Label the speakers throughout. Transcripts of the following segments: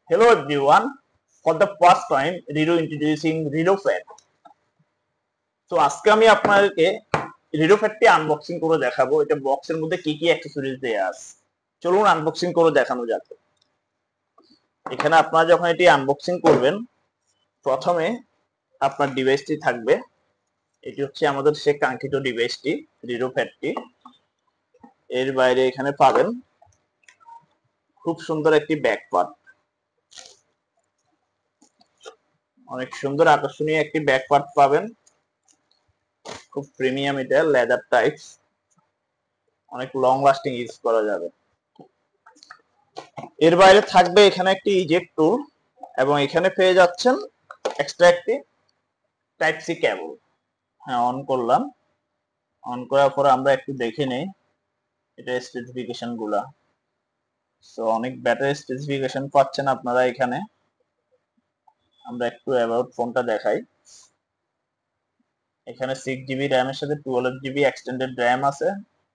Speaker 1: Hello everyone. For the first time, Rido introducing RidoFat. তো আজকে আমি আপনাদেরকে RidoFat-টি আনবক্সিং করে দেখাবো। এটা বক্সের মধ্যে কি কি অ্যাকসেসরিজ দেয়া আছে। চলুন আনবক্সিং করে দেখানো যাক। এখানে আপনারা যখন এটি আনবক্সিং করবেন, প্রথমে আপনার ডিভাইসটি থাকবে। এটি হচ্ছে আমাদের সেই কাঙ্ক্ষিত ডিভাইসটি, RidoFat-টি। এর বাইরে এখানে পাবেন খুব সুন্দর একটি ব্যাক পার্ট। অনেক সুন্দর আকর্ষণীয় একটি ব্যাক পার্ট পাবেন। খুব প্রিমিয়াম, এটা লেদার টাইপস, অনেক লং লাস্টিং ইউজ করা যাবে। এর বাইরে থাকবে এখানে একটি ইজেক্ট টুল এবং এখানে পেয়ে যাচ্ছেন এক্সট্রা একটি টাইপ সি কেবল। হ্যাঁ, অন করলাম। অন করার পর আমরা একটু দেখে নেই এটা স্পেসিফিকেশন গুলা। সো অনেক বেটার স্পেসিফিকেশন পাচ্ছেন আপনারা এখানে। আমরা একটু অ্যাবাউট ফোনটা দেখাই। এখানে 6GB র্যামের সাথে 12GB এক্সটেন্ডেড র্যাম আছে।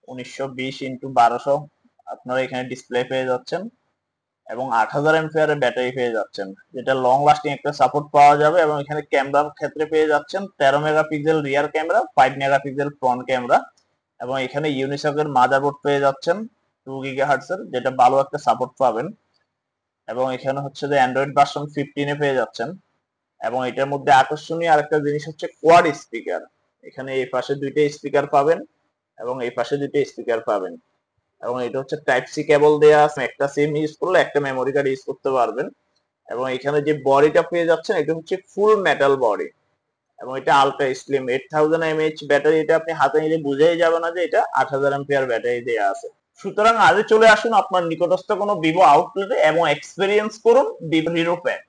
Speaker 1: 1920x1200 আপনারা এখানে ডিসপ্লে পেয়ে যাচ্ছেন এবং 8000 এমপিআর ব্যাটারি পেয়ে যাচ্ছেন, যেটা লং লাস্টিং একটা সাপোর্ট পাওয়া যাবে। এবং এখানে ক্যামেরার ক্ষেত্রে পেয়ে যাচ্ছেন 13 megapixel rear camera, 5 megapixel front camera এবং এখানে ইউনিসকের মাদারবোর্ড পেয়ে যাচ্ছেন 2 GHz এর, যেটা ভালো একটা সাপোর্ট পাবেন। এবং এখানে হচ্ছে যে অ্যান্ড্রয়েড ভার্সন 15 পেয়ে যাচ্ছেন। এবং এটার মধ্যে আকর্ষণীয় আরেকটা জিনিস হচ্ছে কোয়াড স্পিকার। এখানে এই পাশে দুইটা স্পিকার পাবেন এবং এই পাশে দুইটা স্পিকার পাবেন। এবং এটা হচ্ছে টাইপ সি কেবল দেয়া আছে, একটা সিম ইউজ করলে একটা মেমোরি কার্ড ইউজ করতে পারবেন। এবং এখানে যে বডিটা পেয়ে যাচ্ছেন এটা হচ্ছে ফুল মেটাল বডি এবং এটা আলট্রা স্লিম 8000 mAh ব্যাটারি। এটা আপনি হাতে নিলে বুঝেই যাবে না যে এটা 8000 এমপিআর ব্যাটারি দেয়া আছে। সুতরাং আজই চলে আসুন আপনার নিকটস্থ কোনো ভিভো আউটলেটে এবং এক্সপেরিয়েন্স করুন ভিভো RidoFat।